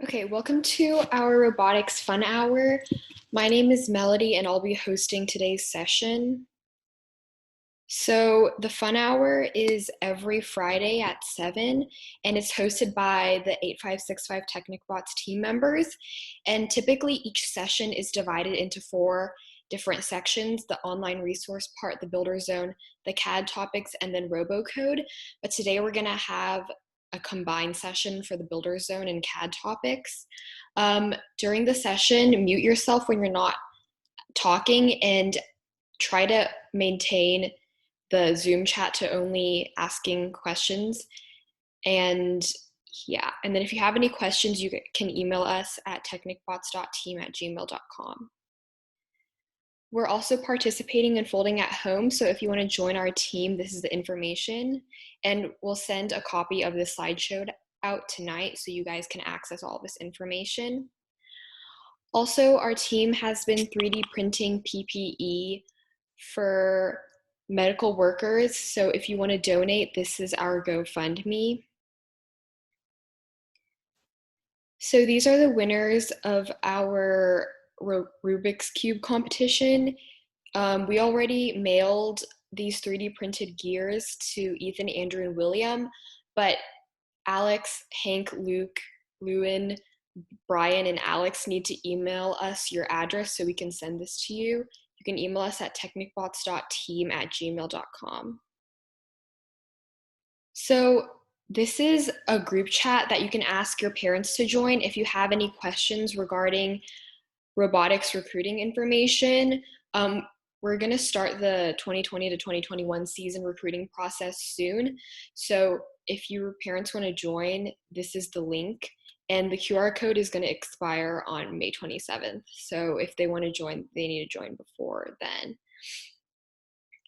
Okay, welcome to our robotics fun hour. My name is Melody and I'll be hosting today's session. So the fun hour is every Friday at 7 and it's hosted by the 8565 TechnicBots team members. And typically each session is divided into 4 different sections: the online resource part, the builder zone, the CAD topics, and then Robocode. But today we're gonna have a combined session for the builder zone and CAD topics. During the session, mute yourself when you're not talking and try to maintain the Zoom chat to only asking questions. And yeah, and then if you have any questions, you can email us at technicbots.team@gmail.com. We're also participating in Folding at Home, so if you want to join our team, this is the information. And we'll send a copy of the slideshow out tonight so you guys can access all this information. Also, our team has been 3D printing PPE for medical workers. So if you want to donate, this is our GoFundMe. So these are the winners of our Rubik's Cube competition. We already mailed these 3D printed gears to Ethan, Andrew, and William, but Alex, Hank, Luke, Lewin, Brian, and Alex need to email us your address so we can send this to you. You can email us at technicbots.team@gmail.com. So this is a group chat that you can ask your parents to join if you have any questions regarding robotics recruiting information. We're going to start the 2020 to 2021 season recruiting process soon. So if your parents want to join, this is the link. And the QR code is going to expire on May 27th. So if they want to join, they need to join before then.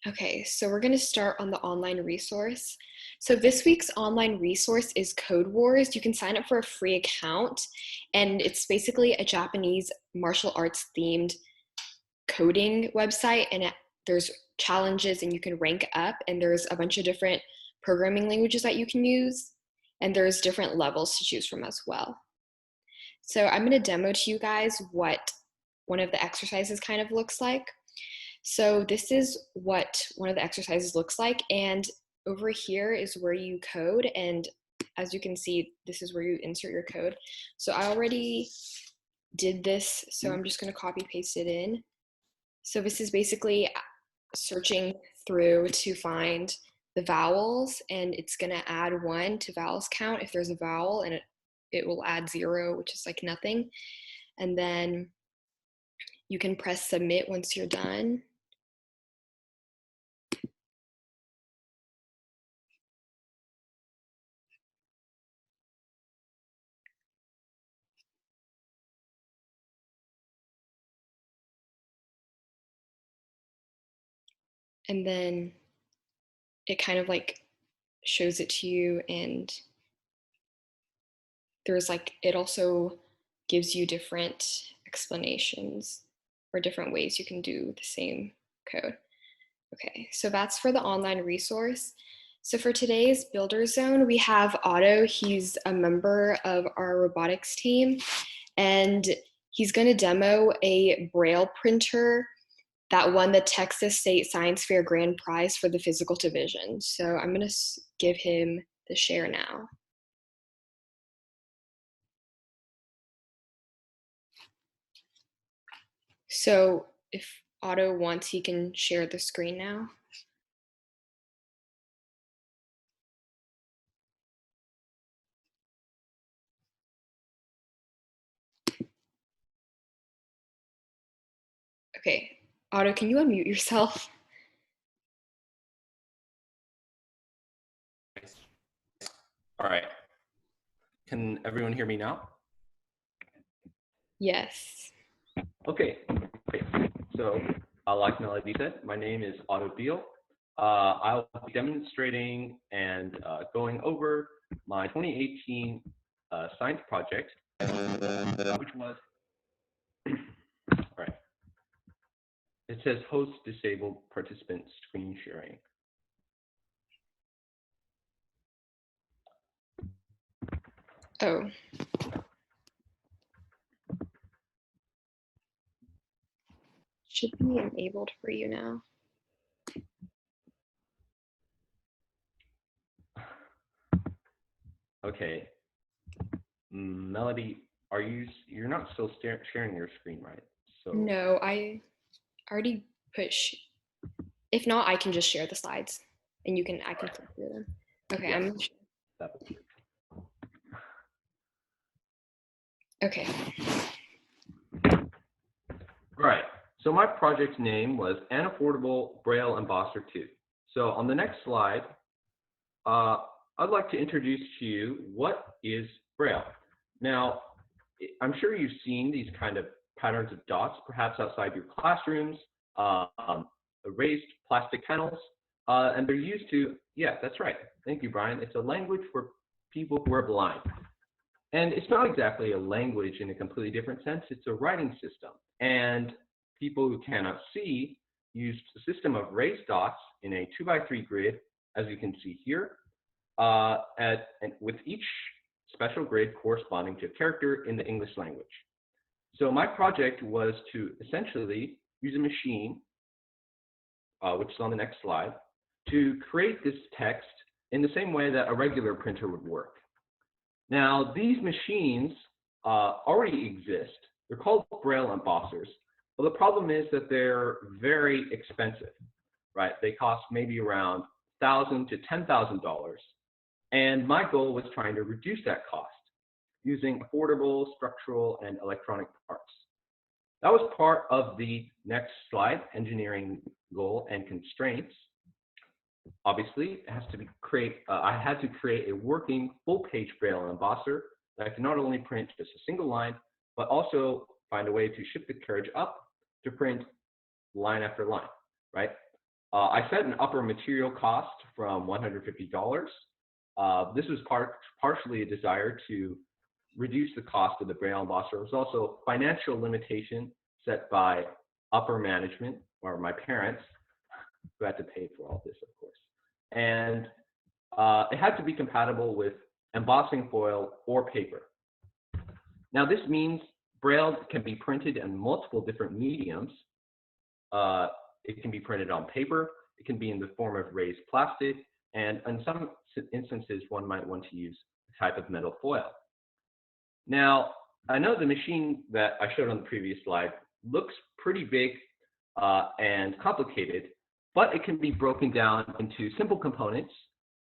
Okay, so we're going to start on the online resource. So this week's online resource is Code Wars. You can sign up for a free account, and it's basically a Japanese martial arts themed coding website, and there's challenges and you can rank up, and there's a bunch of different programming languages that you can use, and there's different levels to choose from as well. So I'm going to demo to you guys what one of the exercises kind of looks like. So this is what one of the exercises looks like, and over here is where you code, and as you can see, this is where you insert your code. So I already did this, so I'm just going to copy paste it in. So this is basically searching through to find the vowels, and it's going to add 1 to vowels count if there's a vowel, and it will add 0, which is like nothing. And then you can press submit once you're done. And then it kind of like shows it to you, and there's like, it also gives you different explanations or different ways you can do the same code. Okay, so that's for the online resource. So for today's Builder Zone, we have Otto. He's a member of our robotics team, and he's going to demo a Braille printer that won the Texas State Science Fair Grand Prize for the physical division. So I'm going to give him the share now. So if Otto wants, he can share the screen now. Okay, Otto, can you unmute yourself? All right. Can everyone hear me now? Yes. Okay, great. So like Melody said, my name is Otto Beal. I'll be demonstrating and going over my 2018 science project, which was, all right. It says host disabled participant screen sharing. Oh. Should be enabled for you now. Okay. Melody, you're not still sharing your screen, right? So No, I already put, if not, I can just share the slides and I can flip through them. Okay, yes, I'm, that would be okay. all right. So my project's name was An Affordable Braille Embosser 2. So on the next slide, I'd like to introduce to you what is Braille. Now, I'm sure you've seen these kind of patterns of dots, perhaps outside your classrooms, raised plastic panels, and they're used to, yeah, that's right. Thank you, Brian. It's a language for people who are blind. And it's not exactly a language in a completely different sense. It's a writing system. And people who cannot see use a system of raised dots in a 2x3 grid, as you can see here, with each special grid corresponding to a character in the English language. So my project was to essentially use a machine, which is on the next slide, to create this text in the same way that a regular printer would work. Now, these machines already exist. They're called Braille embossers, but the problem is that they're very expensive, right? They cost maybe around $1,000 to $10,000. And my goal was trying to reduce that cost using affordable structural and electronic parts. That was part of the next slide, engineering goal and constraints. Obviously, it has to be I had to create a working full-page Braille embosser that can not only print just a single line, but also find a way to shift the carriage up to print line after line, right? I set an upper material cost from $150. This was partially a desire to reduce the cost of the Braille embosser. It was also a financial limitation set by upper management, or my parents, who had to pay for all this, of course. And it had to be compatible with embossing foil or paper. Now, this means Braille can be printed in multiple different mediums. It can be printed on paper. It can be in the form of raised plastic. And in some instances, one might want to use a type of metal foil. Now, I know the machine that I showed on the previous slide looks pretty big and complicated, but it can be broken down into simple components,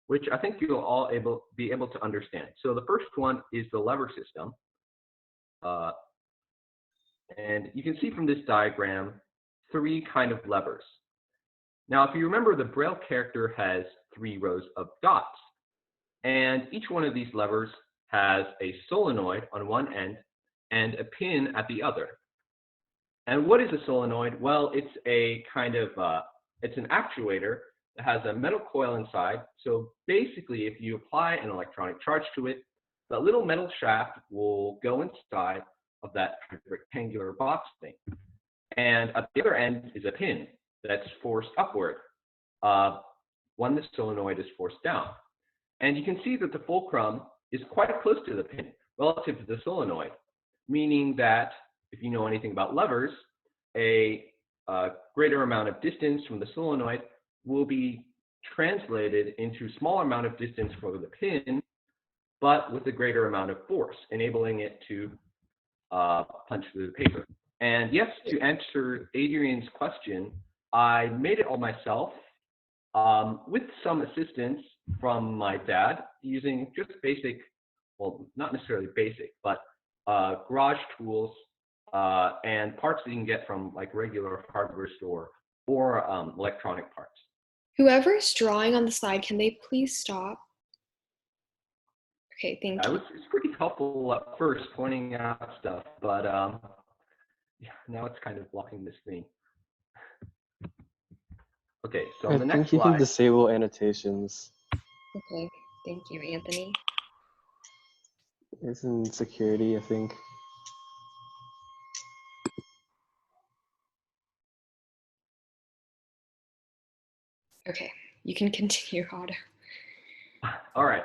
which I think you'll all be able to understand. So the first one is the lever system. And you can see from this diagram, 3 kind of levers. Now, if you remember, the Braille character has 3 rows of dots. And each one of these levers has a solenoid on one end and a pin at the other. And what is a solenoid? Well, it's a kind of, it's an actuator that has a metal coil inside. So basically, if you apply an electronic charge to it, the little metal shaft will go inside of that rectangular box thing. And at the other end is a pin that's forced upward when the solenoid is forced down. And you can see that the fulcrum is quite close to the pin relative to the solenoid, meaning that if you know anything about levers, a greater amount of distance from the solenoid will be translated into a smaller amount of distance for the pin, but with a greater amount of force, enabling it to punch through the paper. And yes, to answer Adrian's question, I made it all myself with some assistance from my dad using just basic, well, not necessarily basic, but garage tools and parts that you can get from like regular hardware store or electronic parts. Whoever's drawing on the slide, can they please stop? Okay, thank you. It's pretty helpful at first pointing out stuff, but yeah, now it's kind of blocking this thing. Okay, so on the next think you can slide. disable annotations. Okay, thank you, Anthony. It's in security, I think. Okay, you can continue, Otto. All right.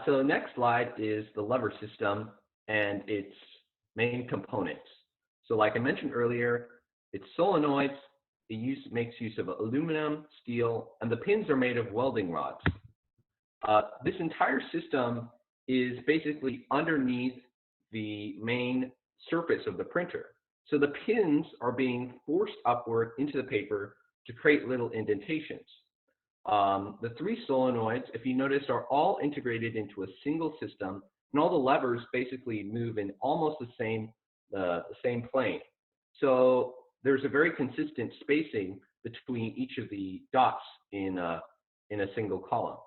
So the next slide is the lever system and its main components. So like I mentioned earlier, It's solenoids. Makes use of aluminum, steel, and the pins are made of welding rods. This entire system is basically underneath the main surface of the printer. So the pins are being forced upward into the paper to create little indentations. The three solenoids, if you notice, are all integrated into a single system, and all the levers basically move in almost the same plane. So there's a very consistent spacing between each of the dots in a single column.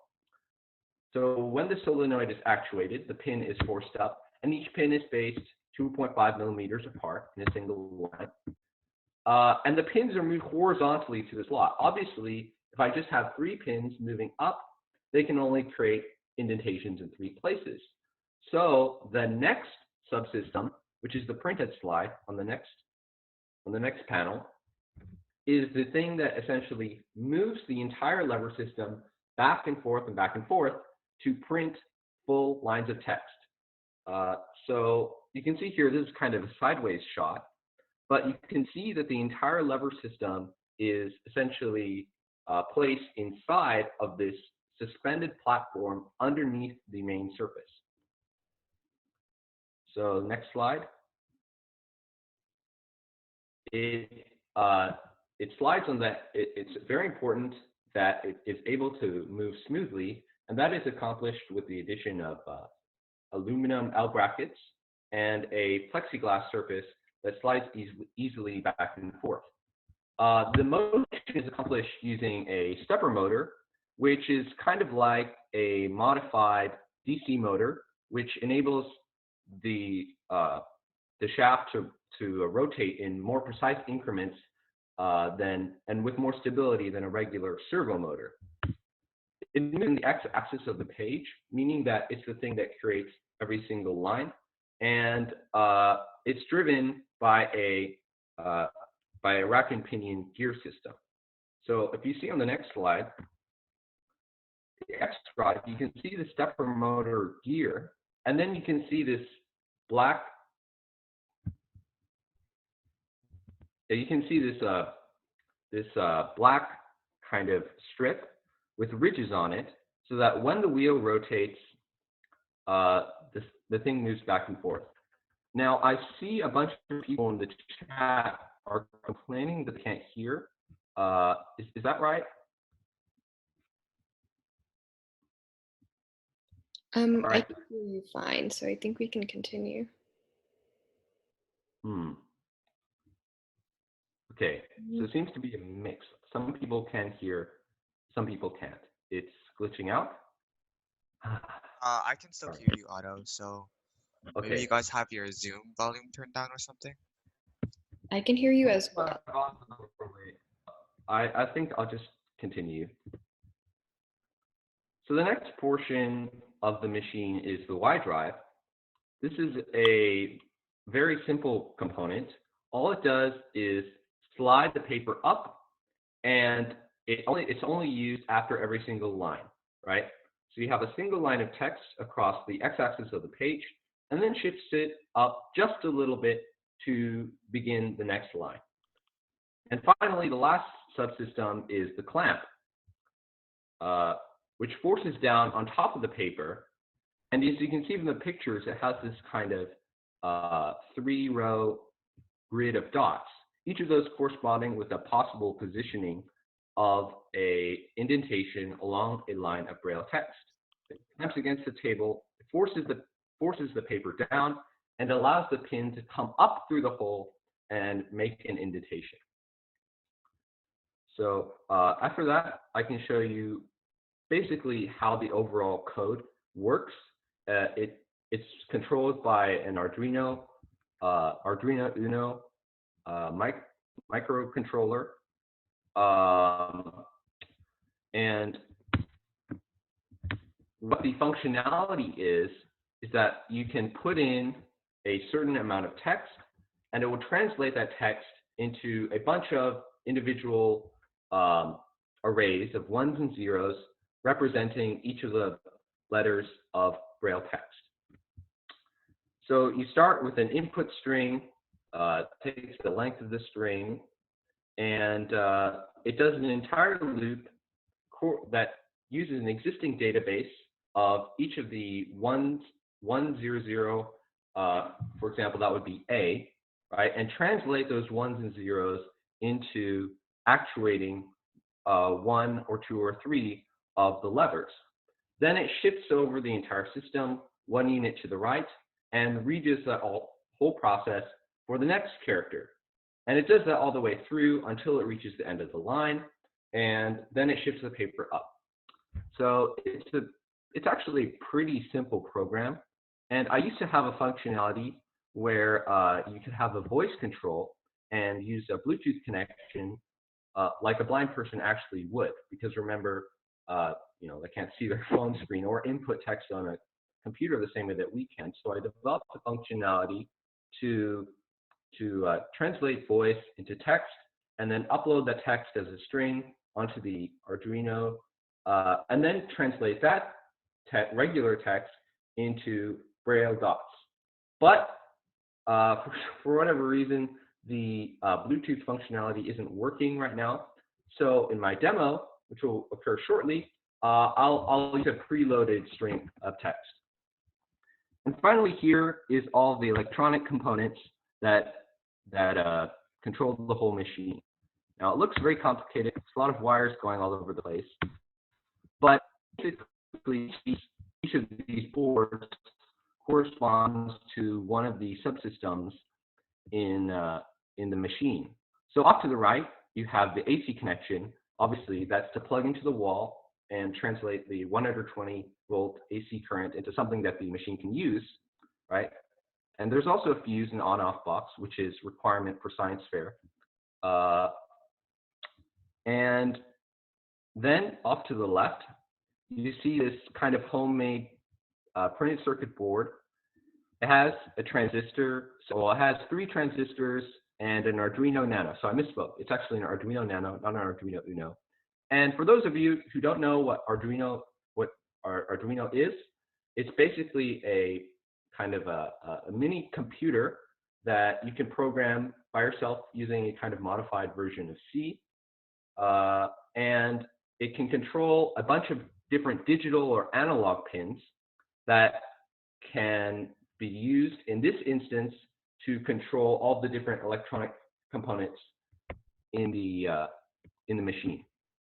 So when the solenoid is actuated, the pin is forced up, and each pin is spaced 2.5 millimeters apart in a single line. And the pins are moved horizontally to the slot. Obviously, if I just have 3 pins moving up, they can only create indentations in 3 places. So the next subsystem, which is the printhead slide on the next panel, is the thing that essentially moves the entire lever system back and forth to print full lines of text. So you can see here, this is kind of a sideways shot, but you can see that the entire lever system is essentially placed inside of this suspended platform underneath the main surface. So next slide. It slides on that. It's very important that it is able to move smoothly, and that is accomplished with the addition of aluminum L brackets and a plexiglass surface that slides easily back and forth. The motion is accomplished using a stepper motor, which is kind of like a modified DC motor, which enables the shaft to rotate in more precise increments and with more stability than a regular servo motor. It's in the x-axis of the page, meaning that it's the thing that creates every single line, and it's driven by a rack and pinion gear system. So if you see on the next slide, the X drive, you can see the stepper motor gear, and then you can see this black. You can see this black kind of strip with ridges on it, so that when the wheel rotates, the thing moves back and forth. Now, I see a bunch of people in the chat are complaining that they can't hear. Is that right? Right. I can hear you fine, so I think we can continue. Okay, so it seems to be a mix. Some people can hear, some people can't. It's glitching out. I can still hear you, Otto, so Okay. maybe you guys have your Zoom volume turned down or something? I can hear you as well. I think I'll just continue. So the next portion of the machine is the Y drive. This is a very simple component. All it does is slide the paper up, and it's only used after every single line, right? So you have a single line of text across the x-axis of the page, and then shifts it up just a little bit to begin the next line. And finally, the last subsystem is the clamp, which forces down on top of the paper. And as you can see from the pictures, it has this kind of 3-row grid of dots, each of those corresponding with a possible positioning of a indentation along a line of Braille text. It clamps against the table, it forces the paper down, and allows the pin to come up through the hole and make an indentation. So after that, I can show you basically how the overall code works. It's controlled by an Arduino Uno microcontroller, and what the functionality is that you can put in a certain amount of text, and it will translate that text into a bunch of individual arrays of ones and zeros representing each of the letters of Braille text. So you start with an input string, takes the length of the string, and it does an entire loop that uses an existing database of each of the 1, 0, for example, that would be A, right, and translate those 1s and 0s into actuating 1 or 2 or 3 of the levers. Then it shifts over the entire system 1 unit to the right and redoes that whole process for the next character. And it does that all the way through until it reaches the end of the line, and then it shifts the paper up. So it's actually a pretty simple program. And I used to have a functionality where you could have a voice control and use a Bluetooth connection like a blind person actually would, because remember, you know, they can't see their phone screen or input text on a computer the same way that we can. So I developed a functionality to translate voice into text and then upload that text as a string onto the Arduino, and then translate that regular text into Braille dots. But for whatever reason, the Bluetooth functionality isn't working right now. So in my demo, which will occur shortly, I'll use a preloaded string of text. And finally, here is all the electronic components that control the whole machine. Now, it looks very complicated. It's a lot of wires going all over the place. But basically, each of these boards corresponds to one of the subsystems in the machine. So off to the right, you have the AC connection. Obviously, that's to plug into the wall and translate the 120-volt AC current into something that the machine can use, right? And there's also a fuse and on-off box, which is requirement for science fair. And then off to the left, you see this kind of homemade printed circuit board. It has a transistor, so it has 3 transistors and an Arduino Nano. So I misspoke. It's actually an Arduino Nano, not an Arduino Uno. And for those of you who don't know what Arduino is, it's basically a kind of a mini computer that you can program by yourself using a kind of modified version of C. And it can control a bunch of different digital or analog pins that can be used in this instance to control all the different electronic components in the machine.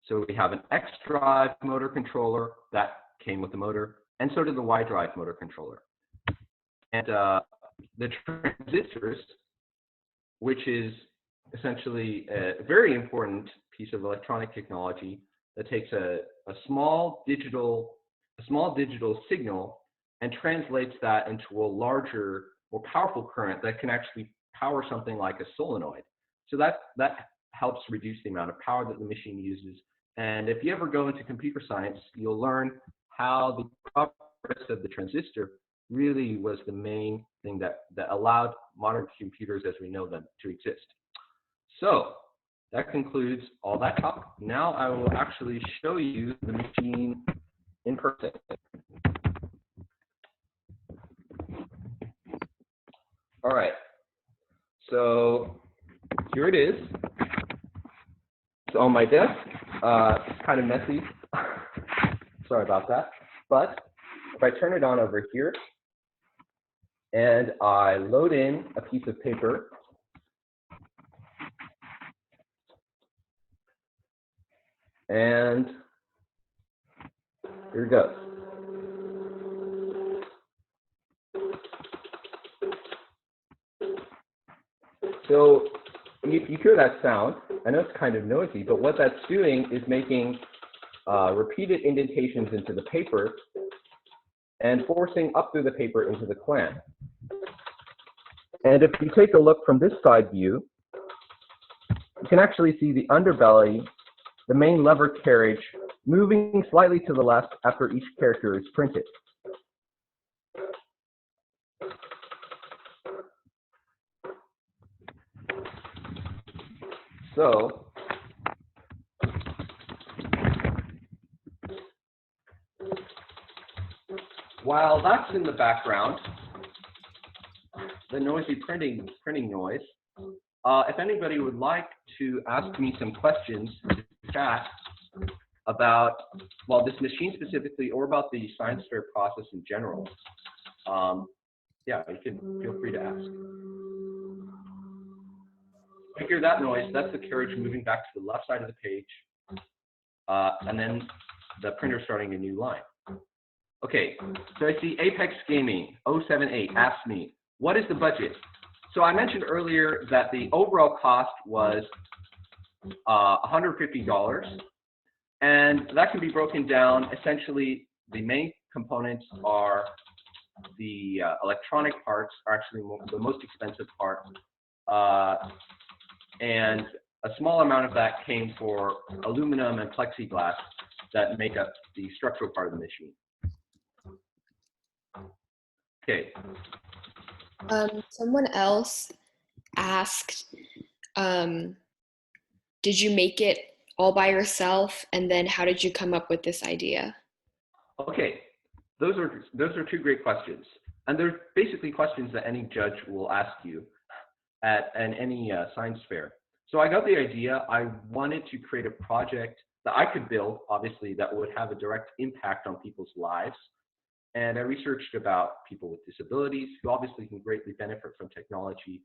So we have an X drive motor controller that came with the motor, and so did the Y drive motor controller. And the transistors, which is essentially a very important piece of electronic technology that takes a small digital signal and translates that into a larger, more powerful current that can actually power something like a solenoid. So that helps reduce the amount of power that the machine uses. And if you ever go into computer science, you'll learn how the progress of the transistor really was the main thing that allowed modern computers as we know them to exist. So that concludes all that talk. Now I will actually show you the machine in person. All right, so here it is. It's on my desk. It's kind of messy. Sorry about that. But if I turn it on over here and I load in a piece of paper, and here it goes. So you hear that sound. I know it's kind of noisy, but what that's doing is making repeated indentations into the paper and forcing up through the paper into the clamp. And if you take a look from this side view, you can actually see the underbelly, the main lever carriage, moving slightly to the left after each character is printed. So while that's in the background, the noisy printing noise, if anybody would like to ask me some questions in the chat about, well, this machine specifically, or about the science fair process in general. Yeah, you can feel free to ask. If you hear that noise, that's the carriage moving back to the left side of the page, and then the printer starting a new line. Okay, so I see Apex Gaming 078 asks me, what is the budget? So I mentioned earlier that the overall cost was $150, and that can be broken down. Essentially, the main components are the electronic parts are actually the most expensive part, and a small amount of that came for aluminum and plexiglass that make up the structural part of the machine. Okay. Someone else asked, did you make it all by yourself? And then how did you come up with this idea? Okay, those are two great questions. And they're basically questions that any judge will ask you at any science fair. So I got the idea. I wanted to create a project that I could build, obviously, that would have a direct impact on people's lives. And I researched about people with disabilities who obviously can greatly benefit from technology.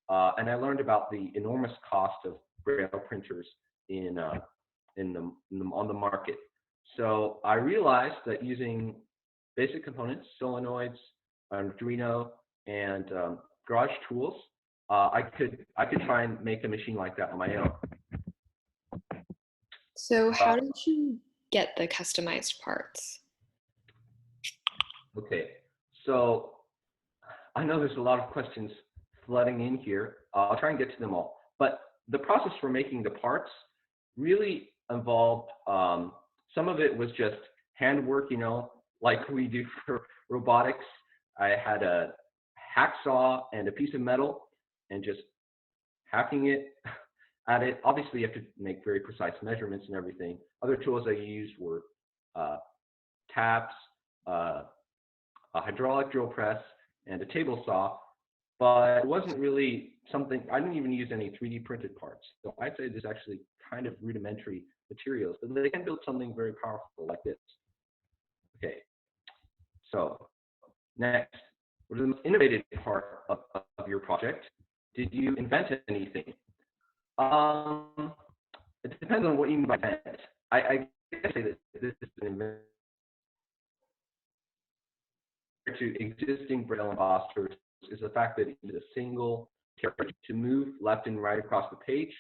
And I learned about the enormous cost of braille printers on the market. So I realized that using basic components, solenoids, Arduino, and garage tools, I could try and make a machine like that on my own. So how did you get the customized parts? Okay, so I know there's a lot of questions flooding in here. I'll try and get to them all. But the process for making the parts really involved, some of it was just handwork, you know, like we do for robotics. I had a hacksaw and a piece of metal and just hacking it at it. Obviously, you have to make very precise measurements and everything. Other tools I used were taps, a hydraulic drill press, and a table saw, but it wasn't really something, I didn't even use any 3D printed parts. So I'd say there's actually kind of rudimentary materials, but they can build something very powerful like this. Okay, so next, what is the most innovative part of your project? Did you invent anything? It depends on what you mean by invent. I guess say that this is an invention to existing braille embossers is the fact that it is a single carriage to move left and right across the page,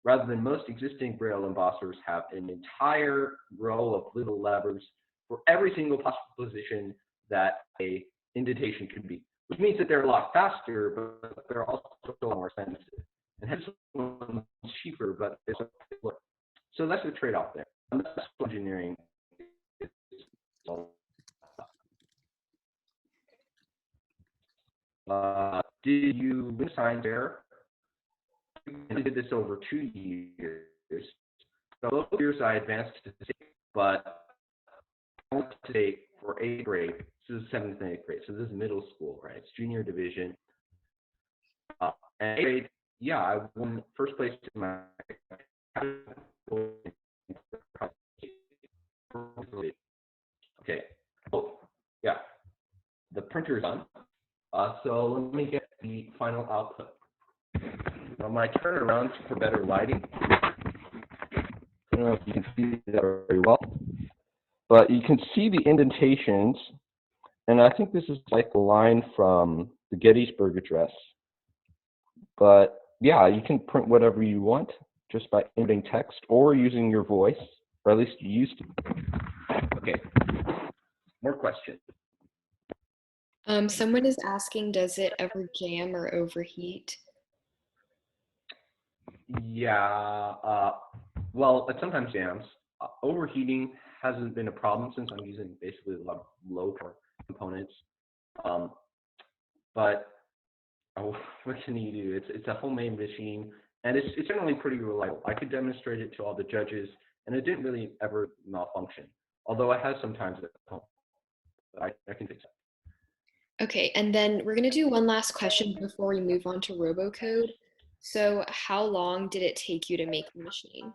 rather than most existing braille embossers have an entire row of little levers for every single possible position that a indentation could be, which means that they're a lot faster, but they're also more expensive. And hence, one's cheaper, but it's a so that's the trade-off there. And that's what engineering is all about. Did you win science fair? I did this over 2 years. So both years I advanced to state, but I went to state for 8th grade. This is 7th and 8th grade. So this is middle school, right? It's junior division. And 8th grade, yeah, I won first place in my okay. Oh, yeah. The printer's done. So let me get the final output. Now my turnaround for better lighting. I don't know if you can see that very well, but you can see the indentations, and I think this is like a line from the Gettysburg Address. But yeah, you can print whatever you want just by inputting text or using your voice, or at least you used to. Okay, more questions. Someone is asking, does it ever jam or overheat? Yeah, well, it sometimes jams. Overheating hasn't been a problem since I'm using basically a lot of low power components. But what can you do? It's a homemade machine, and it's generally pretty reliable. I could demonstrate it to all the judges, and it didn't really ever malfunction. Although it has sometimes at home, but I can fix it. Okay, and then we're going to do one last question before we move on to Robocode. So how long did it take you to make the machine?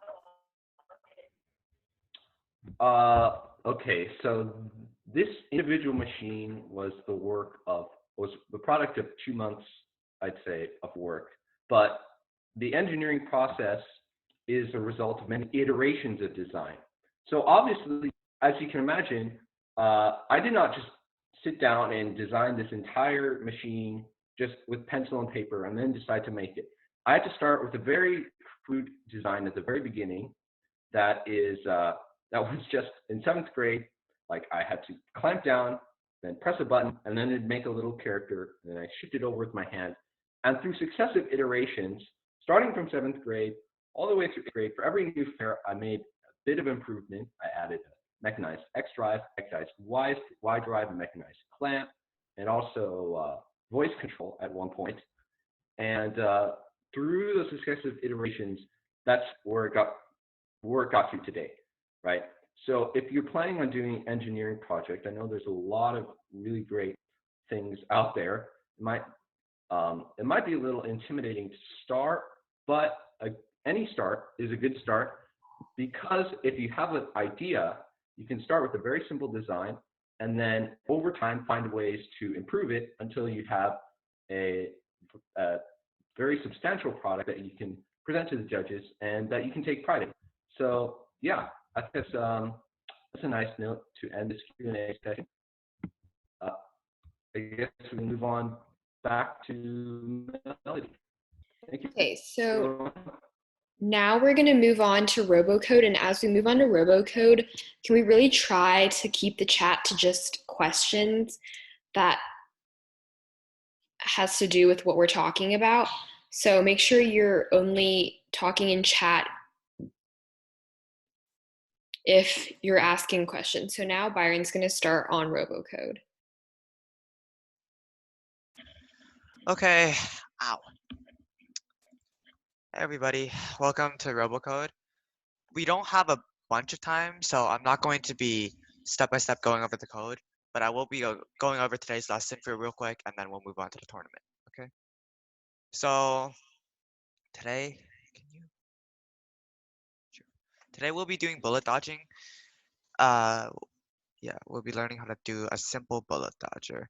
Okay, so this individual machine was the product of 2 months, I'd say, of work. But the engineering process is a result of many iterations of design. So obviously, as you can imagine, I did not just sit down and design this entire machine just with pencil and paper and then decide to make it. I had to start with a very crude design at the very beginning that was just in 7th grade. Like I had to clamp down, then press a button, and then it'd make a little character, and then I shift it over with my hand. And through successive iterations, starting from 7th grade all the way through 8th grade, for every new fair, I made a bit of improvement. I added a mechanized X drive, mechanized Y drive, and mechanized clamp, and also voice control at one point. And through those successive iterations, that's where it got to today, right? So if you're planning on doing an engineering project, I know there's a lot of really great things out there. It might be a little intimidating to start, but any start is a good start, because if you have an idea, you can start with a very simple design and then over time find ways to improve it until you have a very substantial product that you can present to the judges and that you can take pride in. So yeah, I think that's a nice note to end this Q&A session. I guess we can move on back to Melody. Thank you. Okay, so now we're going to move on to Robocode. And as we move on to Robocode, can we really try to keep the chat to just questions that has to do with what we're talking about? So make sure you're only talking in chat if you're asking questions. So now Byron's going to start on Robocode. Okay. Ow. Hey everybody, welcome to Robocode. We don't have a bunch of time, so I'm not going to be step by step going over the code, but I will be going over today's lesson for real quick, and then we'll move on to the tournament. Okay. So today, today we'll be doing bullet dodging. Yeah, we'll be learning how to do a simple bullet dodger.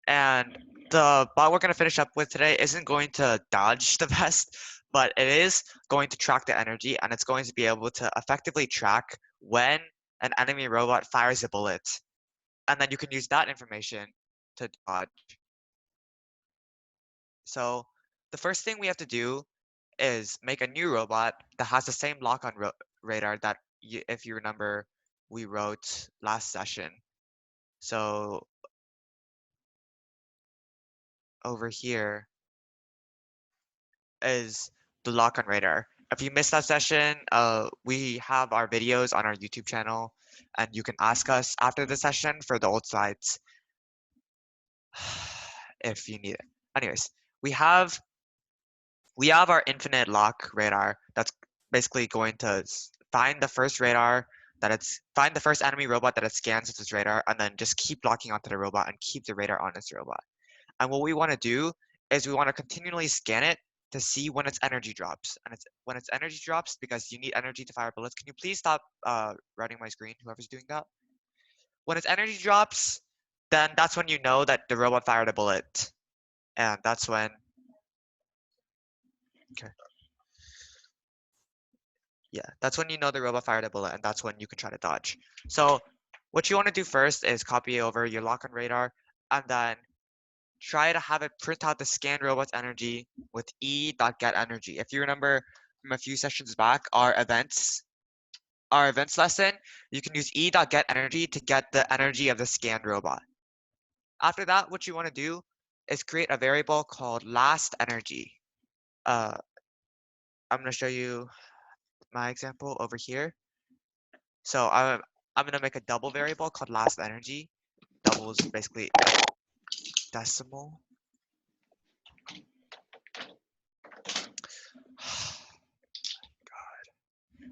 And the bot we're going to finish up with today isn't going to dodge the best, but it is going to track the energy, and it's going to be able to effectively track when an enemy robot fires a bullet. And then you can use that information to dodge. So the first thing we have to do is make a new robot that has the same lock-on radar that, if you remember, we wrote last session. So over here is the lock-on radar. If you missed that session, we have our videos on our YouTube channel, and you can ask us after the session for the old slides if you need it. Anyways, we have our infinite lock radar that's basically going to find the first find the first enemy robot that it scans with its radar, and then just keep locking onto the robot and keep the radar on its robot. And what we want to do is we want to continually scan it to see when its energy drops. And when its energy drops, because you need energy to fire bullets. Can you please stop running my screen, whoever's doing that? When its energy drops, then that's when you know that the robot fired a bullet. And that's when, okay. Yeah, that's when you know the robot fired a bullet, and that's when you can try to dodge. So what you want to do first is copy over your lock-on radar, and then try to have it print out the scanned robot's energy with e.getEnergy. If you remember from a few sessions back, our events lesson, you can use e.getEnergy to get the energy of the scanned robot. After that, what you want to do is create a variable called lastEnergy. I'm going to show you my example over here. So I'm going to make a double variable called lastEnergy. Double is basically a decimal.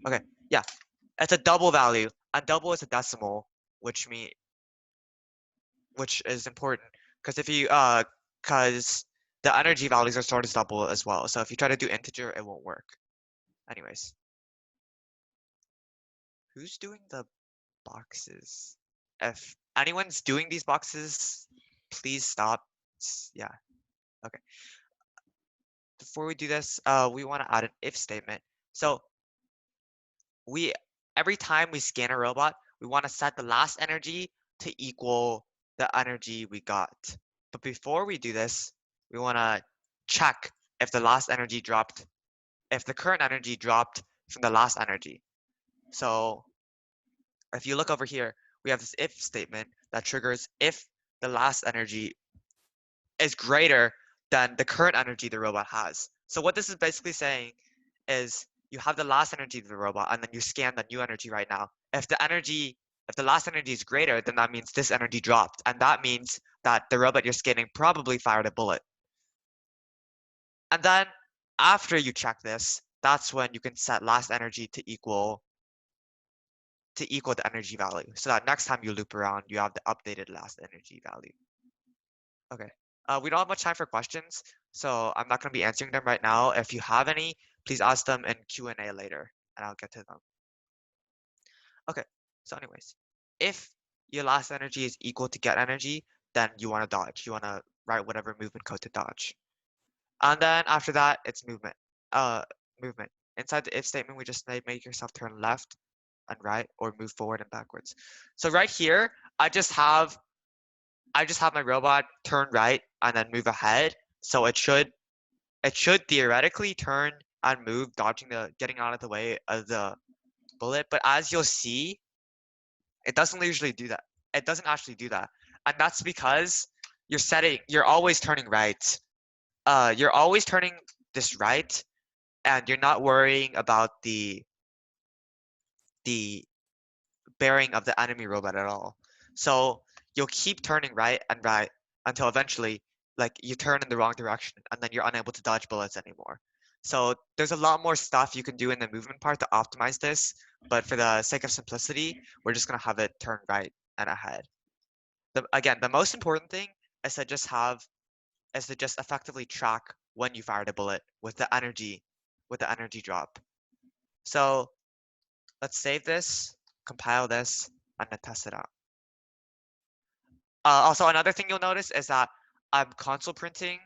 Okay, yeah, it's a double value, and double is a decimal, which is important, because if you the energy values are stored as double as well. So if you try to do integer, it won't work. Anyways, who's doing the boxes? If anyone's doing these boxes, please stop. Yeah, okay. Before we do this, we want to add an if statement. So every time we scan a robot, we want to set the last energy to equal the energy we got. But before we do this, we want to check if the last energy dropped, if the current energy dropped from the last energy. So if you look over here, we have this if statement that triggers if the last energy is greater than the current energy the robot has. So what this is basically saying is you have the last energy of the robot and then you scan the new energy right now. If the last energy is greater, then that means this energy dropped. And that means that the robot you're scanning probably fired a bullet. And then after you check this, that's when you can set last energy to equal the energy value. So that next time you loop around, you have the updated last energy value. Okay. We don't have much time for questions, so I'm not going to be answering them right now. If you have any, please ask them in Q&A later, and I'll get to them. Okay, so anyways, if your last energy is equal to get energy, then you want to dodge. You want to write whatever movement code to dodge. And then after that, it's movement. Movement. Inside the if statement, we just make yourself turn left and right or move forward and backwards. So right here, I just have my robot turn right and then move ahead. So it should theoretically turn and move, getting out of the way of the bullet. But as you'll see, it doesn't usually do that. It doesn't actually do that. And that's because you're always turning right. You're always turning this right, and you're not worrying about the bearing of the enemy robot at all. So you'll keep turning right and right until eventually, like, you turn in the wrong direction and then you're unable to dodge bullets anymore. So there's a lot more stuff you can do in the movement part to optimize this, but for the sake of simplicity, we're just gonna have it turn right and ahead. Again, the most important thing is to just effectively track when you fired a bullet with the energy drop. So let's save this, compile this, and then test it out. Also, another thing you'll notice is that I'm console printing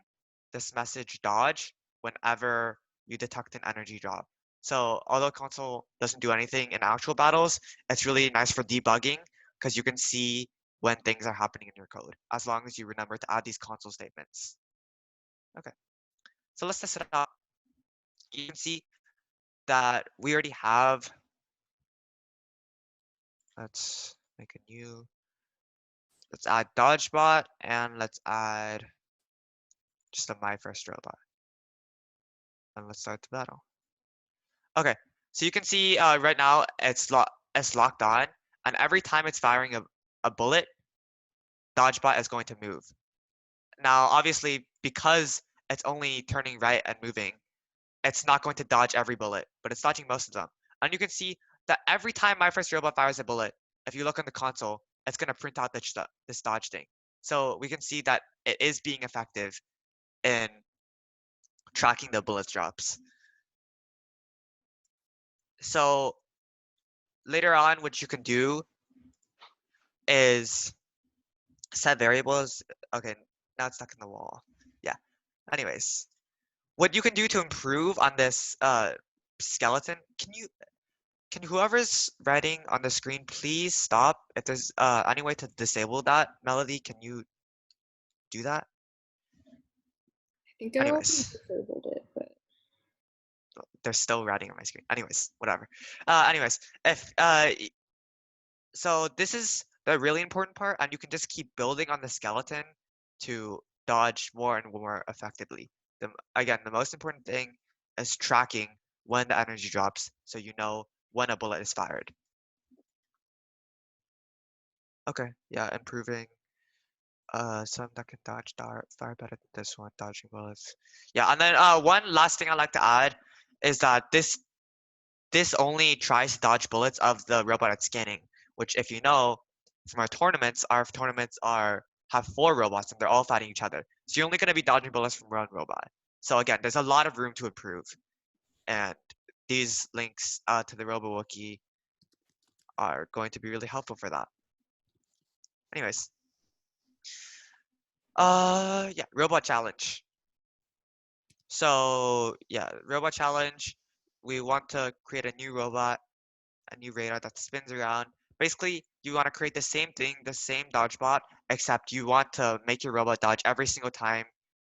this message dodge whenever you detect an energy drop. So although console doesn't do anything in actual battles, it's really nice for debugging because you can see when things are happening in your code, as long as you remember to add these console statements. Okay, so let's test it out. You can see that we already have, let's make a new, let's add dodgebot, and let's add just a my first robot. And let's start the battle. Okay, so you can see right now it's locked on, and every time it's firing a bullet, dodgebot is going to move. Now, obviously, because it's only turning right and moving, it's not going to dodge every bullet, but it's dodging most of them. And you can see that every time my first robot fires a bullet, if you look on the console, it's going to print out this dodge thing. So we can see that it is being effective in tracking the bullet drops. So later on, what you can do is set variables. Okay, now it's stuck in the wall. Yeah. Anyways, what you can do to improve on this skeleton, can whoever's writing on the screen please stop? If there's any way to disable that melody, can you do that? I think I already Anyways, disabled it, but they're still writing on my screen. Anyways, whatever. Anyways, so this is the really important part, and you can just keep building on the skeleton to dodge more and more effectively. Again, the most important thing is tracking when the energy drops, so you know when a bullet is fired. Okay, yeah, improving. Some that can fire better than this one, dodging bullets. Yeah, and then one last thing I like to add is that this only tries to dodge bullets of the robot it's scanning, which, if you know from our tournaments are have 4 robots and they're all fighting each other. So you're only going to be dodging bullets from one robot. So again, there's a lot of room to improve. And these links to the RoboWiki are going to be really helpful for that. Anyways, yeah, robot challenge. So yeah, robot challenge. We want to create a new robot, a new radar that spins around. Basically, you want to create the same thing, the same dodge bot, except you want to make your robot dodge every single time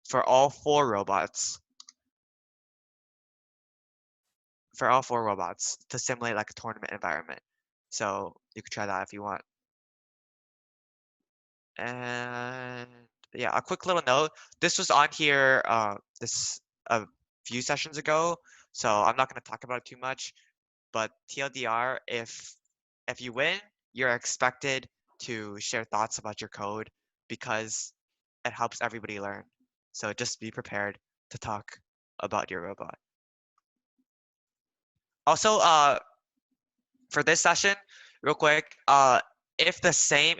for all 4 robots. For all 4 robots to simulate like a tournament environment. So you could try that if you want. And yeah, a quick little note. This was on here this a few sessions ago, so I'm not going to talk about it too much. But TLDR, if you win, you're expected to share thoughts about your code because it helps everybody learn. So just be prepared to talk about your robot. Also, for this session, real quick, if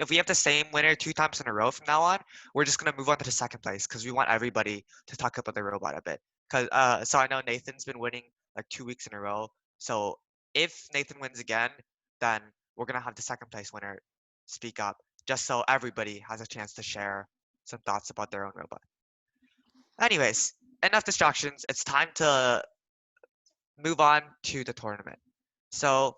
we have the same winner 2 times in a row from now on, we're just gonna move on to the second place because we want everybody to talk about the robot a bit. So I know Nathan's been winning like 2 weeks in a row. So if Nathan wins again, then we're gonna have the second place winner speak up, just so everybody has a chance to share some thoughts about their own robot. Anyways, enough distractions. It's time to move on to the tournament. So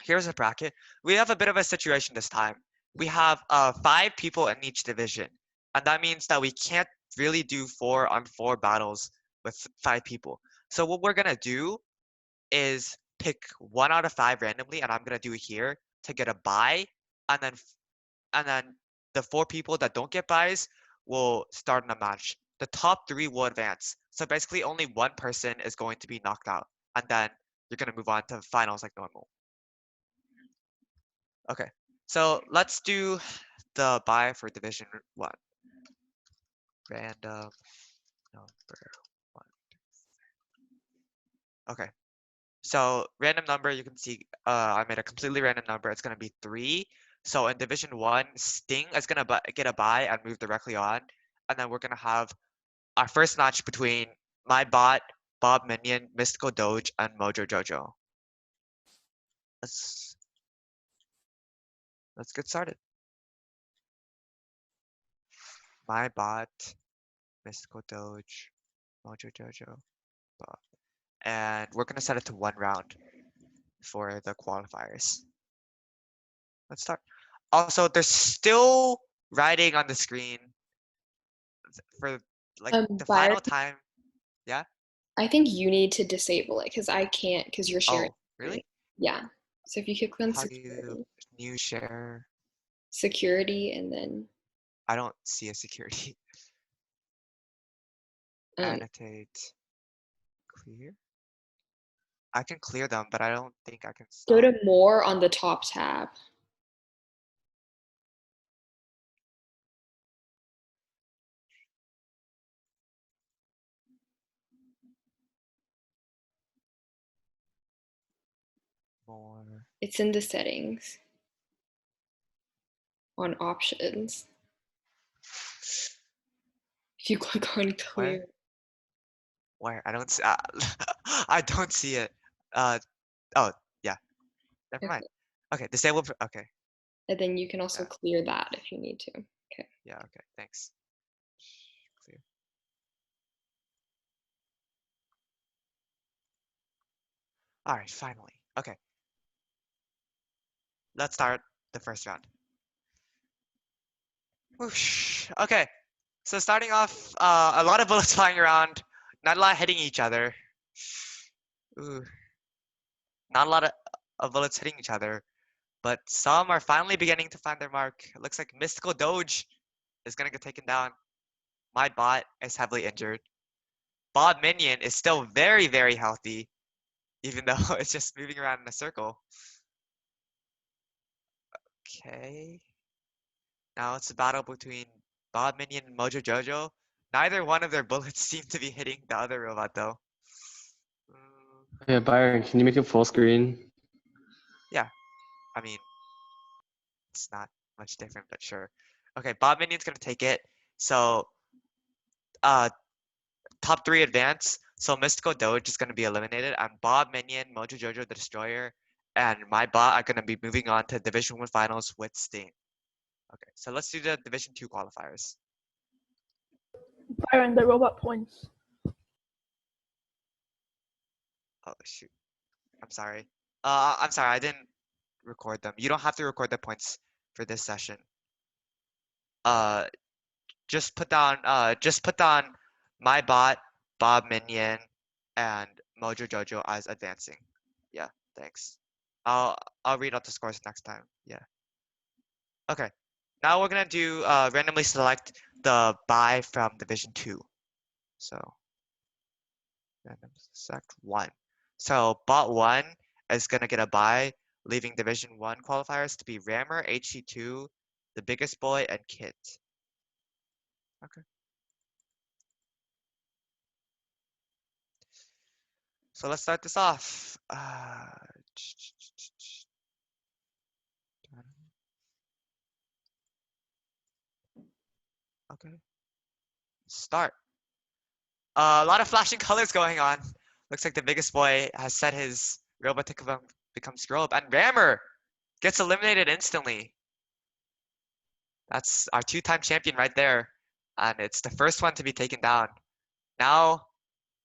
here's a bracket. We have a bit of a situation this time. We have 5 people in each division, and that means that we can't really do 4-on-4 battles with 5 people. So what we're gonna do is pick 1 out of 5 randomly, and I'm gonna do it here to get a bye, and then the 4 people that don't get buys will start in a match. The top 3 will advance. So basically, only 1 person is going to be knocked out, and then you're gonna move on to finals like normal. Okay, so let's do the buy for division 1. Random number 1. Okay, so random number, you can see I made a completely random number. It's gonna be 3. So in division 1, Sting is gonna get a buy and move directly on, and then we're gonna have our first match between my bot, Bob Minion, Mystical Doge, and Mojo Jojo. Let's get started. My bot, Mystical Doge, Mojo Jojo, Bob. And we're gonna set it to 1 round for the qualifiers. Let's start. Also, there's still writing on the screen for like the Byron, final time. Yeah? I think you need to disable it because I can't because you're sharing. Oh, really? Yeah. So if you click on How do you new share? security and then I don't see a security. Annotate. Clear. I can clear them, but I don't think I can go stop. to more on the top tab. More. It's in the settings on options. If you click on clear. Where? I don't see. I don't see it. Oh, yeah. Never mind. Okay, disable. Okay. And then you can also Yeah. clear that if you need to. Okay. Yeah. Okay. Thanks. Clear. All right. Finally. Okay. Let's start the first round. Whoosh. Okay. So starting off, a lot of bullets flying around, not a lot hitting each other. Ooh. Not a lot of bullets hitting each other, but some are finally beginning to find their mark. It looks like Mystical Doge is gonna get taken down. My bot is heavily injured. Bob Minion is still very, very healthy, even though it's just moving around in a circle. Okay. Now it's a battle between Bob Minion and Mojo Jojo. Neither one of their bullets seem to be hitting the other robot though. Yeah, Byron, can you make it full screen? Yeah, I mean, it's not much different, but sure. Okay, Bob Minion's gonna take it. So top 3 advance. So Mystical Doge is gonna be eliminated, and Bob Minion, Mojo Jojo the Destroyer, and my bot are gonna be moving on to Division 1 finals with Sting. Okay, so let's do the Division 2 qualifiers. Byron, the robot points. Oh shoot. I'm sorry. I'm sorry, I didn't record them. You don't have to record the points for this session. Just put down my bot, Bob Minion, and Mojo Jojo as advancing. Yeah, thanks. I'll read out the scores next time. Yeah. Okay. Now we're gonna do randomly select the buy from Division 2. So random select 1. So bot 1 is gonna get a buy, leaving Division 1 qualifiers to be Rammer, HC2, the biggest boy, and Kit. Okay. So let's start this off. Okay. Start. A lot of flashing colors going on. Looks like the biggest boy has set his robot to become scroll up, and Rammer gets eliminated instantly. That's our 2-time champion right there, and it's the first one to be taken down. Now,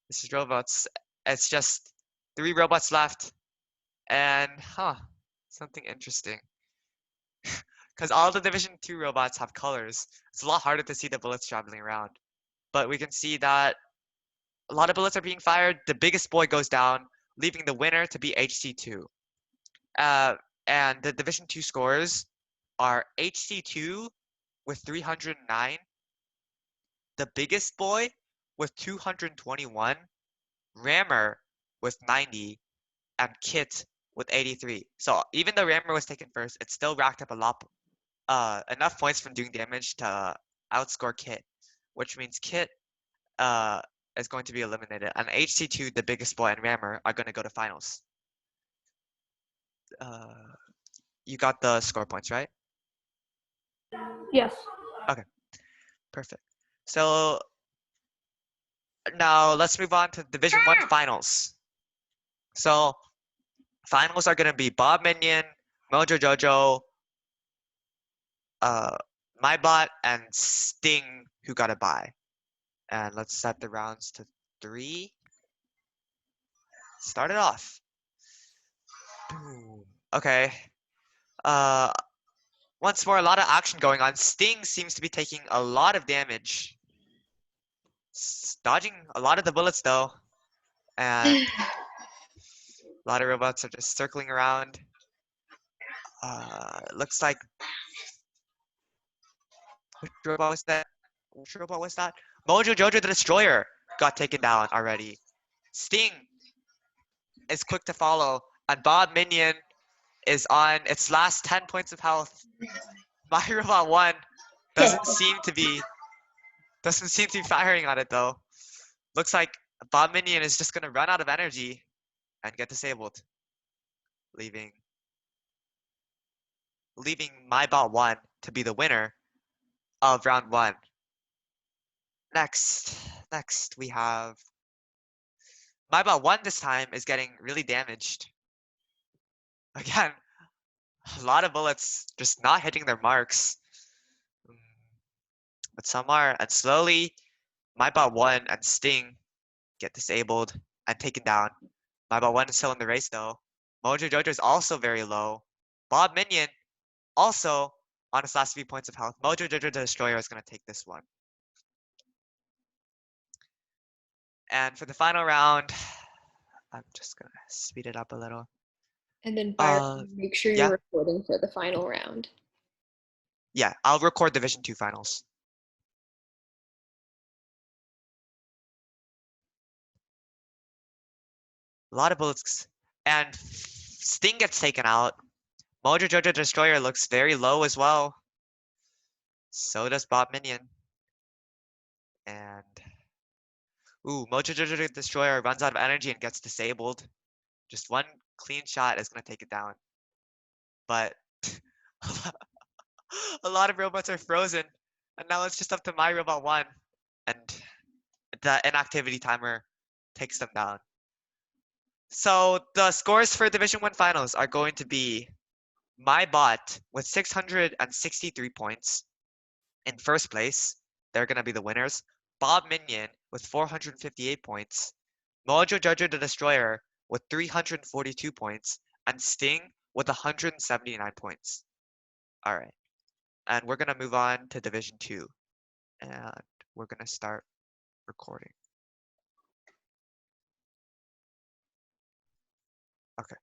this is robots. It's just 3 robots left, and something interesting. Because all the Division 2 robots have colors, it's a lot harder to see the bullets traveling around. But we can see that a lot of bullets are being fired. The biggest boy goes down, leaving the winner to be HC2. And the Division 2 scores are HC2 with 309, the biggest boy with 221, Rammer with 90, and Kit with 83. So even though Rammer was taken first, it still racked up enough points from doing damage to outscore Kit, which means Kit is going to be eliminated, and HC2, the biggest boy, and Rammer are going to go to finals. You got the score points, right? Yes. Okay, perfect. So now let's move on to Division 1 finals. So finals are going to be Bob Minion, Mojo Jojo, MyBot, and Sting, who got a bye. And let's set the rounds to 3. Start it off. Boom. Okay. Once more, a lot of action going on. Sting seems to be taking a lot of damage. Dodging a lot of the bullets though. And a lot of robots are just circling around. Looks like which robot was that? Which robot was that? Mojo Jojo the Destroyer got taken down already. Sting is quick to follow, and Bob Minion is on its last 10 points of health. My Robot 1 doesn't seem to be firing on it though. Looks like Bob Minion is just gonna run out of energy and get disabled, leaving my bot 1 to be the winner of round 1. Next we have my bot 1 this time is getting really damaged. Again, a lot of bullets just not hitting their marks. But some are, and slowly my bot 1 and Sting get disabled and taken down. My bot 1 is still in the race though. Mojo Jojo is also very low. Bob Minion also on his last few points of health. Mojo Jojo the Destroyer is going to take this one. And for the final round, I'm just going to speed it up a little. And then Byron, make sure you're recording for the final round. Yeah, I'll record Division 2 finals. A lot of bullets. And Sting gets taken out. Mojo Jojo Destroyer looks very low as well. So does Bob Minion. And Mojo Jojo Destroyer runs out of energy and gets disabled. Just one clean shot is going to take it down. But A lot of robots are frozen. And now it's just up to my robot 1. And the inactivity timer takes them down. So the scores for Division 1 finals are going to be my bot with 663 points in first place. They're going to be the winners. Bob Minion with 458 points. Mojo Jojo the Destroyer with 342 points. And Sting with 179 points. All right. And we're going to move on to Division 2. And we're going to start recording. Okay.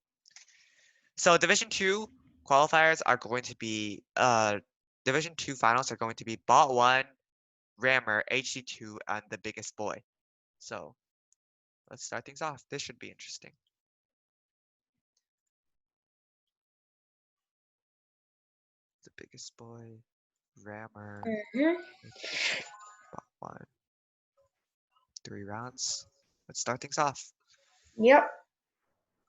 So Division 2 qualifiers are going to be, Division 2 finals are going to be Bot 1, Rammer, HC2, and the biggest boy. So let's start things off. This should be interesting. The biggest boy, Rammer, Bot 1. 3 rounds. Let's start things off. Yep.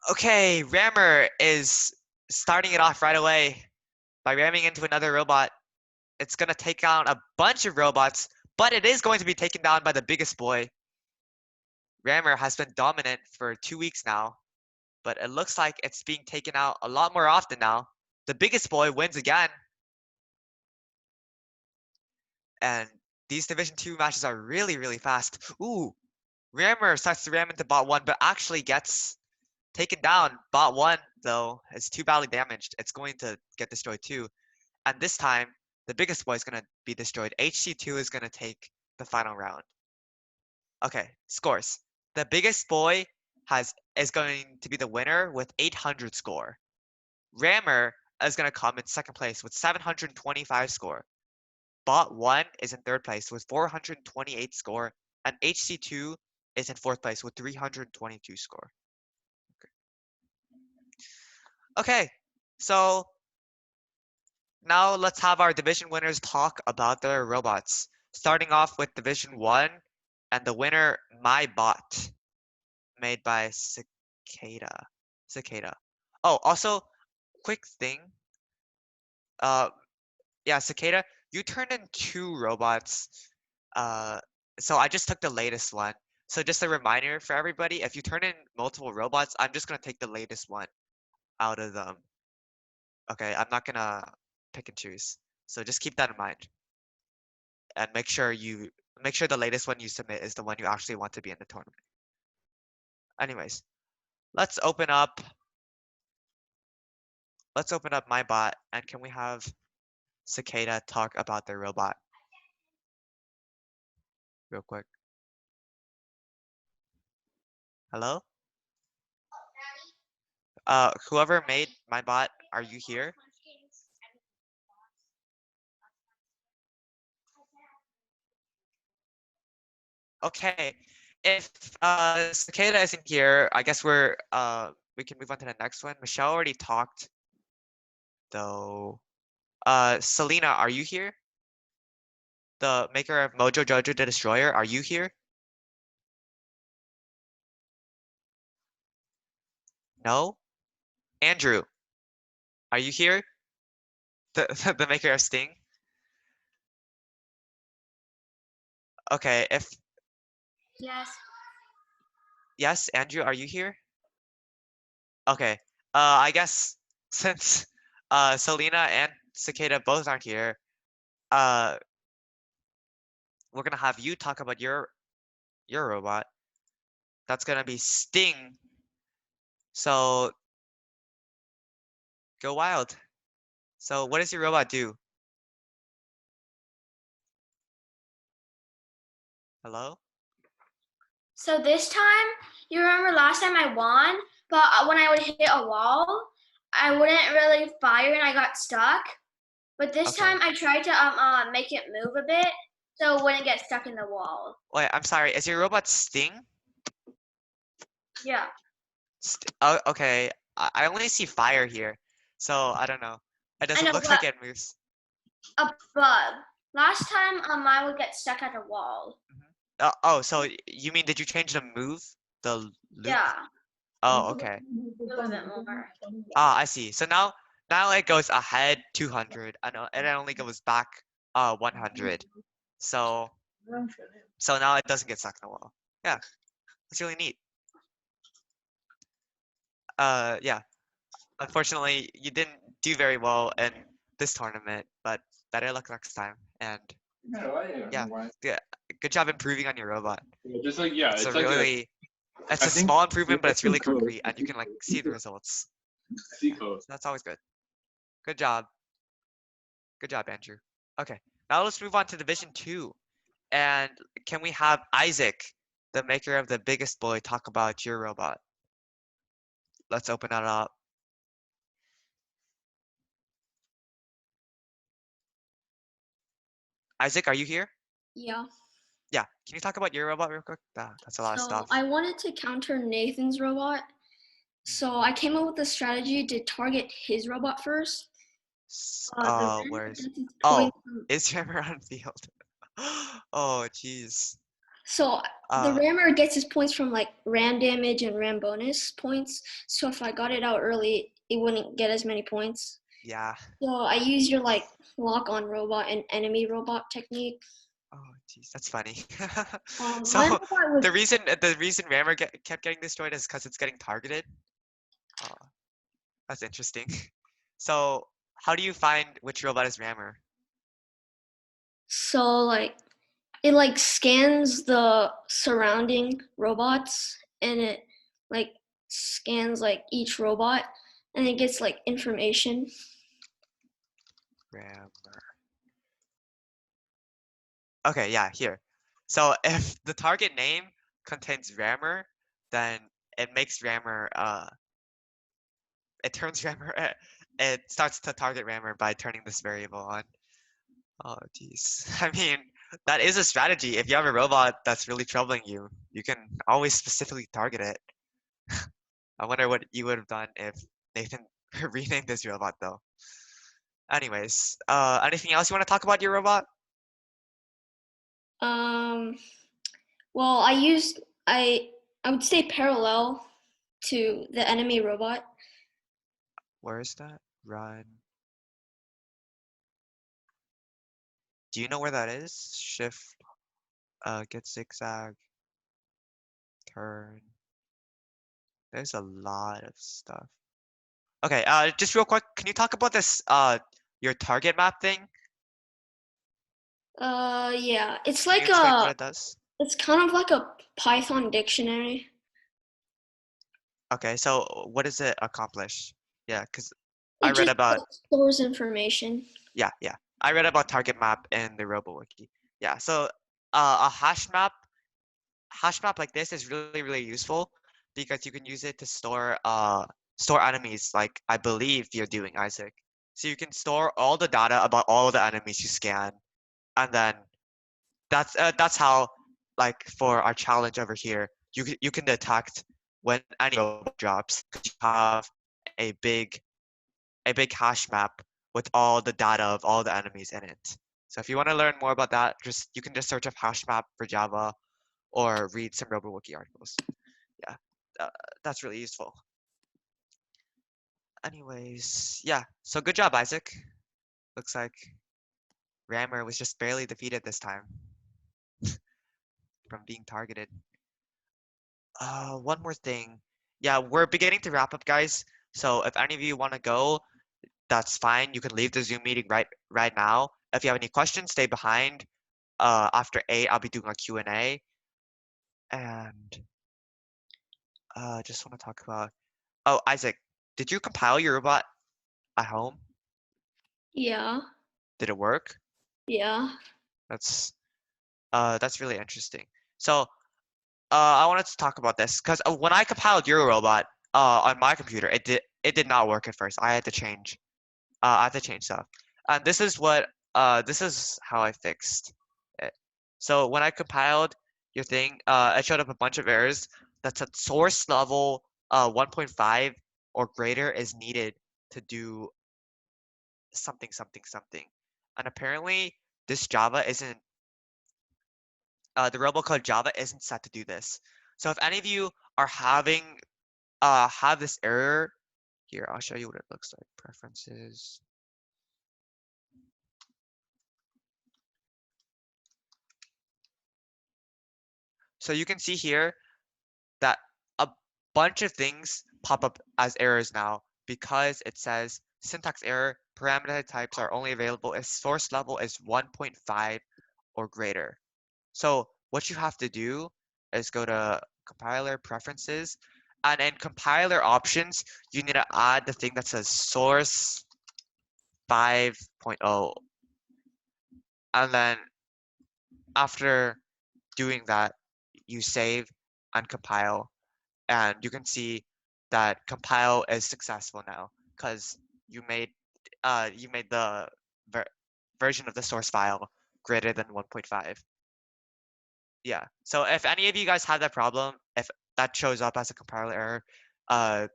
Okay, Rammer is starting it off right away by ramming into another robot. It's going to take out a bunch of robots, but it is going to be taken down by the biggest boy. Rammer has been dominant for 2 weeks now, but it looks like it's being taken out a lot more often now. The biggest boy wins again. And these Division 2 matches are really, really fast. Ooh, Rammer starts to ram into Bot 1, but actually gets taken down. Bot 1, though, is too badly damaged. It's going to get destroyed too. And this time, the biggest boy is going to be destroyed. HC2 is going to take the final round. Okay, scores. The biggest boy is going to be the winner with 800 score. Rammer is going to come in second place with 725 score. Bot 1 is in third place with 428 score. And HC2 is in fourth place with 322 score. Okay, so now let's have our division winners talk about their robots. Starting off with Division 1 and the winner, My Bot, made by Cicada. Oh, also, quick thing. Yeah, Cicada, you turned in 2 robots. So I just took the latest one. So just a reminder for everybody, if you turn in multiple robots, I'm just gonna take the latest one out of them. Okay, I'm not gonna pick and choose. So just keep that in mind. And make sure the latest one you submit is the one you actually want to be in the tournament. Anyways, let's open up My Bot, and can we have Cicada talk about their robot real quick? Hello? Whoever made My Bot, are you here? Okay, if Cicada isn't here, I guess we can move on to the next one. Michelle already talked, though. Selena, are you here? The maker of Mojo Jojo the Destroyer, are you here? No? Andrew, are you here? The maker of Sting? Okay, Yes. yes, Andrew, are you here? Okay. I guess since Selena and Cicada both aren't here, we're gonna have you talk about your robot. That's gonna be Sting. So go wild. So what does your robot do? Hello? So this time, you remember last time I won, but when I would hit a wall, I wouldn't really fire and I got stuck. But this Okay. time I tried to make it move a bit so it wouldn't get stuck in the wall. Wait, I'm sorry. Is your robot Sting? Yeah. Oh, okay. I only see fire here, so I don't know. It doesn't know, look like it moves. A bug. Last time I would get stuck at a wall. Oh, so you mean did you change the move? The loop? Yeah. Oh, okay. A little bit more. Ah, I see. So now now it goes ahead 200, and it only goes back 100. So now it doesn't get stuck in the wall. Yeah, it's really neat. Yeah. Unfortunately, you didn't do very well in this tournament, but better luck next time. And yeah, good job improving on your robot. Just like yeah, It's a like really, it's I a think small improvement, but it's really cool. concrete, and you can like see the results. So that's always good. Good job. Good job, Andrew. Okay, now let's move on to Division 2. And can we have Isaac, the maker of the biggest boy, talk about your robot? Let's open that up. Isaac, are you here? Yeah. Yeah. Can you talk about your robot real quick? That's a lot of So stuff. I wanted to counter Nathan's robot. So I came up with a strategy to target his robot first. Where's? From- Oh, is Rammer on field? Oh, jeez. So the rammer gets his points from like ram damage and ram bonus points. So if I got it out early, it wouldn't get as many points. Yeah. So I use your like lock on robot and enemy robot technique. Oh, jeez, that's funny. My So robot was, the reason Rammer kept getting destroyed is because it's getting targeted. Oh, that's interesting. So how do you find which robot is Rammer? so like it like scans the surrounding robots and it like scans like each robot and it gets like information. Rammer. Okay, yeah, here. So if the target name contains Rammer, then it makes Rammer it turns Rammer it starts to target Rammer by turning this variable on. Oh geez. I mean, that is a strategy. If you have a robot that's really troubling you, you can always specifically target it. I wonder what you would have done if Nathan renamed this robot though. Anyways, anything else you want to talk about your robot? Well, I would say parallel to the enemy robot. Where is that? Run. Do you know where that is? Shift, get zigzag, turn. There's a lot of stuff. Okay, just real quick, can you talk about this, your target map thing? Yeah, it's Can you like explain what it does? it's kind of like a Python dictionary. Okay, so what does it accomplish? Yeah, because It I read just about, stores information. yeah. I read about target map in the RoboWiki. Yeah, so a hash map like this is really, really useful because you can use it to store enemies like I believe you're doing, Isaac. So you can store all the data about all the enemies you scan, and then that's how, like for our challenge over here, you can detect when any robot drops. 'Cause you have a big hash map with all the data of all the enemies in it. So if you want to learn more about that, you can just search up hash map for Java or read some RoboWiki articles. Yeah, that's really useful. Anyways, yeah. So good job, Isaac. Looks like Rammer was just barely defeated this time from being targeted. One more thing. Yeah, we're beginning to wrap up, guys. So if any of you want to go, that's fine. You can leave the Zoom meeting right now. If you have any questions, stay behind. After 8, I'll be doing a Q&A. And just want to talk about. Oh, Isaac, did you compile your robot at home? Yeah. Did it work? Yeah. That's really interesting. So I wanted to talk about this because when I compiled your robot on my computer, it did not work at first. I had to change stuff, and this is how I fixed it. So when I compiled your thing, it showed up a bunch of errors that said source level 1.5 or greater is needed to do something something something, and apparently this Java isn't the Robocode Java isn't set to do this. So if any of you are having have this error Here, I'll show you what it looks like. Preferences. So you can see here that a bunch of things pop up as errors now because it says syntax error, parameter types are only available if source level is 1.5 or greater. So what you have to do is go to compiler preferences, and in compiler options, you need to add the thing that says source 5.0. And then after doing that, you save and compile, and you can see that compile is successful now because you made the version of the source file greater than 1.5. Yeah. So if any of you guys have that problem, if that shows up as a compiler error,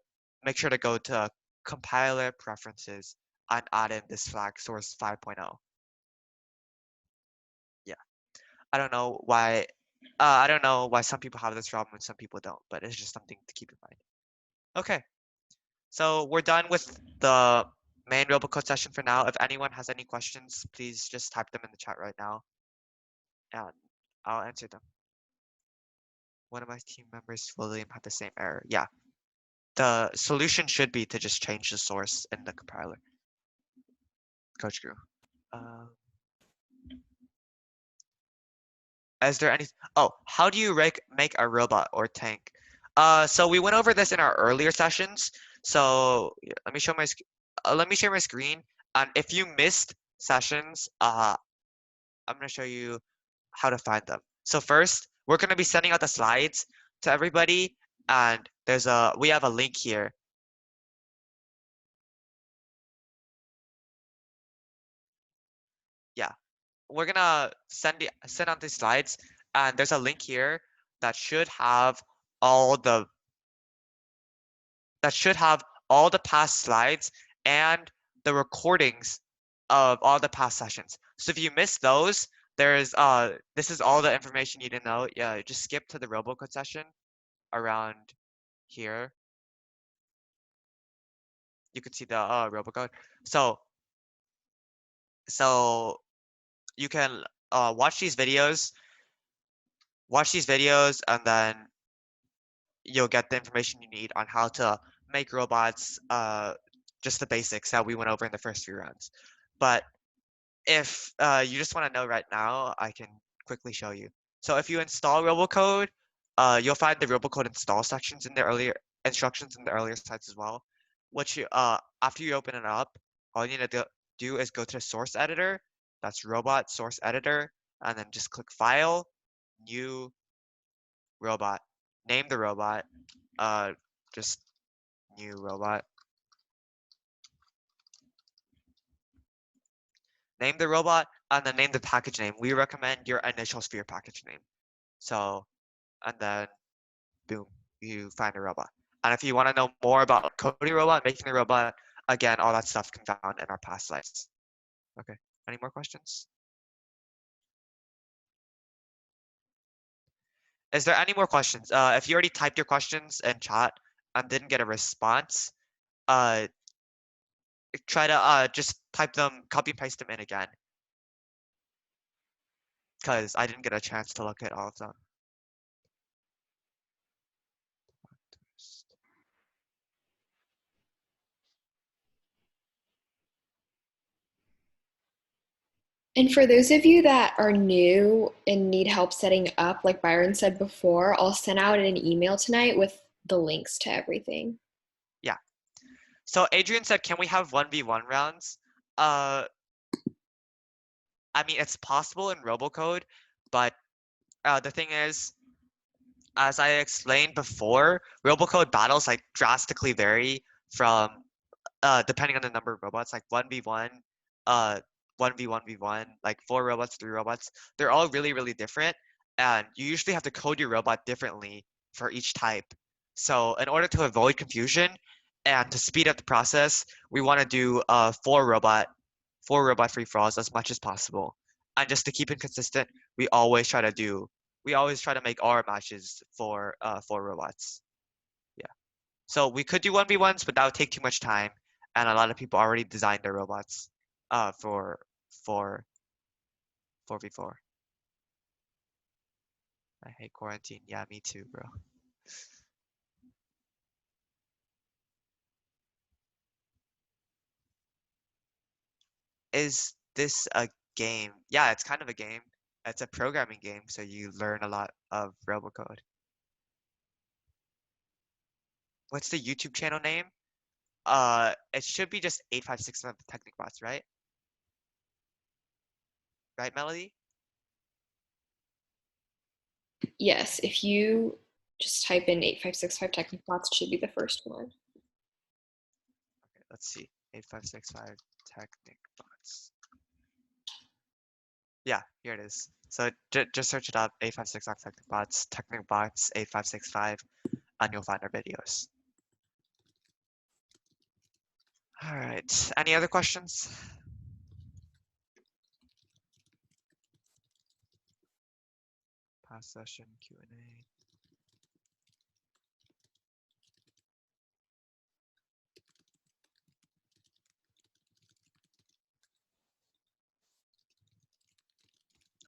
make sure to go to compiler preferences and add in this flag source 5.0. Yeah. I don't know why. I don't know why some people have this problem and some people don't, but it's just something to keep in mind. Okay. So we're done with the main Robocode session for now. If anyone has any questions, please just type them in the chat right now, and I'll answer them. One of my team members, William, had the same error. Yeah. The solution should be to just change the source in the compiler. Coach Drew. Is there any? Oh, how do you make a robot or tank? So we went over this in our earlier sessions. So let me share my screen. And if you missed sessions, I'm gonna show you how to find them. So first, we're gonna be sending out the slides to everybody, and we have a link here. Yeah, we're gonna send out these slides, and there's a link here that should have all the past slides and the recordings of all the past sessions. So if you missed those, this is all the information you need to know. Yeah, just skip to the Robocode session around here. You can see the Robocode. So you can watch these videos, and then you'll get the information you need on how to make robots, just the basics that we went over in the first few rounds. But if you just want to know right now, I can quickly show you. So if you install Robocode, you'll find the Robocode install sections in the earlier instructions in the earlier sites as well. After you open it up, all you need to do is go to source editor. That's robot source editor, and then just click File, New Robot. Name the robot. Just New Robot. Name the robot and then name the package name. We recommend your initials for your package name. So, and then boom, you find a robot. And if you want to know more about coding a robot, making a robot, again, all that stuff can be found in our past slides. Okay, any more questions? Is there any more questions? If you already typed your questions in chat and didn't get a response, try to just type them, copy and paste them in again. Because I didn't get a chance to look at all of them. And for those of you that are new and need help setting up, like Byron said before, I'll send out an email tonight with the links to everything. Yeah. So Adrian said, can we have 1v1 rounds? I mean, it's possible in Robocode, but the thing is, as I explained before, Robocode battles like drastically vary from depending on the number of robots, like 1v1, 1v1v1, like 4 robots, 3 robots. They're all really, really different, and you usually have to code your robot differently for each type. So in order to avoid confusion and to speed up the process, we want to do 4 robot free-for-alls as much as possible. And just to keep it consistent, we always try to make our matches for 4 robots. Yeah. So we could do 1v1s, but that would take too much time, and a lot of people already designed their robots for 4v4. I hate quarantine. Yeah, me too, bro. Is this a game? Yeah, it's kind of a game. It's a programming game, so you learn a lot of Robocode. What's the YouTube channel name? It should be just 856 of TechnicBots, right? Right, Melody? Yes, if you just type in 8565 TechnicBots, it should be the first one. Okay, let's see. 8565 TechnicBots. Yeah, here it is. So just search it up, 8565 TechnicBots, TechnicBots 8565, and you'll find our videos. All right, any other questions? Past session Q&A.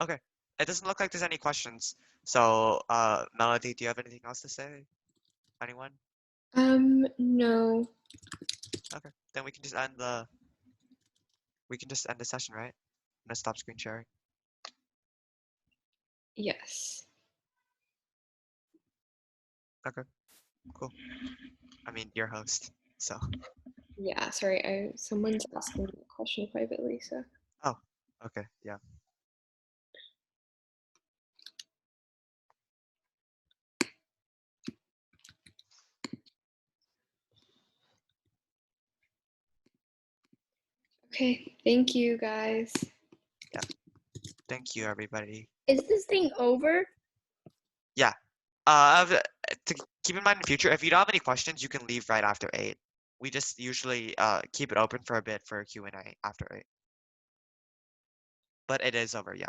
Okay, it doesn't look like there's any questions. So, Melody, do you have anything else to say? Anyone? No. Okay, then we can just end the session, right? I'm gonna stop screen sharing. Yes. Okay, cool. I mean, you're host, so. Yeah, sorry, someone's asking me a question privately, so. Oh, okay, yeah. Okay, thank you guys. Yeah. Thank you, everybody. Is this thing over? Yeah. To keep in mind in the future, if you don't have any questions, you can leave right after 8. We just usually keep it open for a bit for Q&A after 8. But it is over, yeah.